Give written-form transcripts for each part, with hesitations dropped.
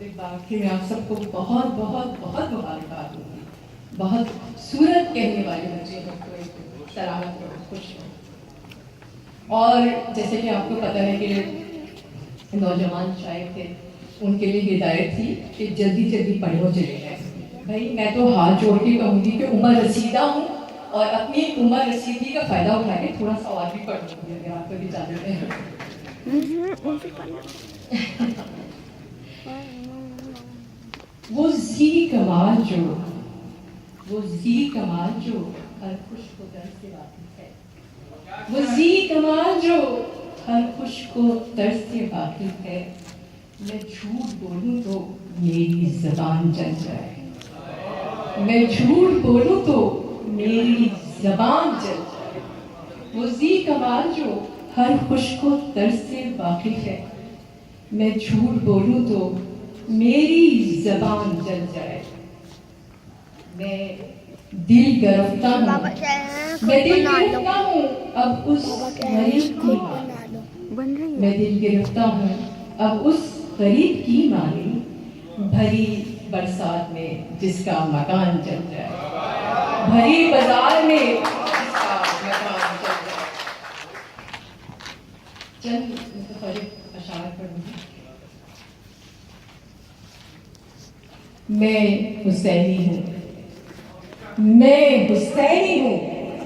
باقی میں آپ سب کو بہت بہت بہت مبارکباد دوں گی. بہت خوبصورت کہنے والے بچے ہیں, تو سلامت رہو, خوش رہو. اور جیسے کہ آپ کو پتہ ہے کہ نوجوان شاعر تھے, ان کے لیے ہدایت تھی کہ جلدی جلدی پڑھو چلے جائیں. بھائی میں تو ہاتھ جوڑ کے کہوں گی کہ عمر رسیدہ ہوں, اور اپنی عمر رسیدگی کا فائدہ اٹھا کے تھوڑا سا اور بھی پڑھ لوں گی اگر آپ کو بھی اجازت ہے. وہ زی کمال جو ہر خوش کو درد سے واقف ہے, وہ زی کمال جو ہر خوش کو درد سے واقف ہے. میں جھوٹ بولوں تو میری زبان جل جائے, میں جھوٹ بولوں تو میری زبان جل جائے. وہ زی کمال جو ہر خوش کو درد سے واقف ہے, میں جھوٹ بولوں تو میری زبان جل جائے. میں دل گرفتا ہوں, میں دل گرفتا ہوں اب اس غریب کی مانی, میں دل گرفتا ہوں اب اس غریب کی مانی. بھری برسات میں جس کا مکان جل جائے, بھری بازار میں جس کا مکان جل جائے. چند متفرق اشعار پڑھوں گی. میں حسینی ہوں, میں حسینی ہوں,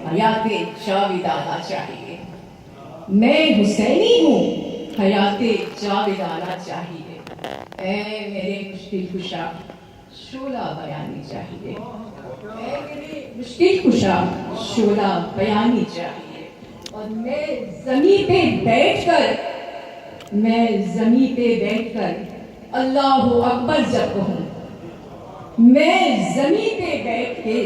حیات جاویدانہ چاہیے. میں حسینی ہوں, حیات جاویدانہ چاہیے. اے میرے مشکل کشا شعلہ بیانی چاہیے, اے میرے مشکل کشا شعلہ بیانی چاہیے. اور میں زمین پہ بیٹھ کر اللہ اکبر جب کہوں, میں زمین پہ بیٹھ کے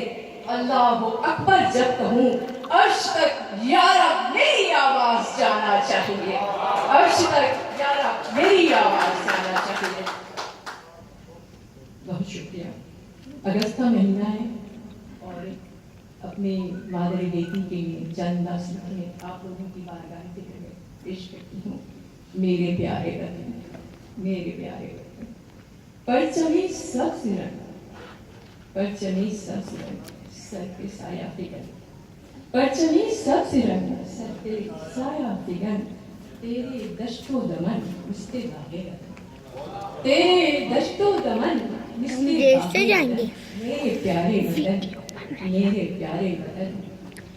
اللہ اکبر جب کہوں, عرش تک یا رب میری آواز جانا چاہیے, عرش تک یا رب میری آواز جانا چاہیے. بہت شکریہ. اگست کا مہینہ ہے اور اپنی مادر بیٹی کے لیے چند نصیحتیں آپ لوگوں کی بارگاہ ذکر میں پیش کرتی ہوں. میرے پیارے وطن, میرے پیارے وطن, پرچمی سبز رنگ, پرچمی سبز رنگ سر پہ سایہ فکن, پرچمی سبز رنگ سر پہ سایہ فکن. تیرے دشت و دمن مستے باغے وطن, تیرے دشت و دمن مستے باغے وطن. میرے پیارے وطن, میرے پیارے وطن,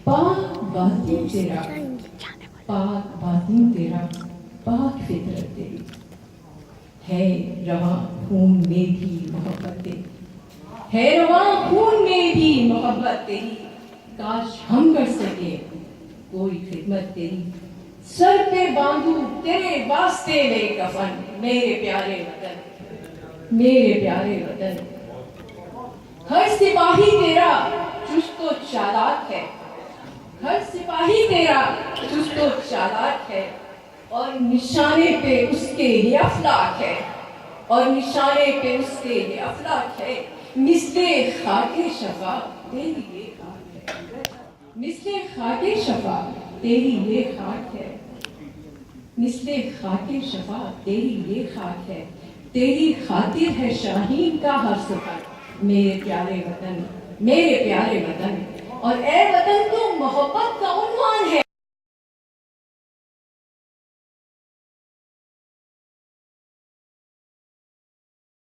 پاک باطن تیرا, پاک باطن تیرا, پاک فطرت تیری, ہے رواں خون میں بھی محبت تیری, ہے رواں خون میں بھی محبت تیری. کاش ہم کر سکے کوئی خدمت تیری, سر پہ باندھوں تیرے واسطے میں کفن. میرے پیارے وطن, میرے پیارے وطن, ہر سپاہی تیرا چست و چالاک ہے, ہر سپاہی تیرا چست و چالاک ہے. اور نشانے پہ اس کے یہ افلاک ہے, اور نشانے پہ اس کے یہ افلاک ہے. مثل خاک شفا تیری یہ خاک ہے, مثل خاک شفا تیری یہ خاک ہے, مثل خاک شفا تیری یہ خاک ہے. تیری خاطر ہے شاہین کا ہر سفر. میرے پیارے وطن, میرے پیارے وطن, اور اے وطن تو محبت کا عنوان ہے.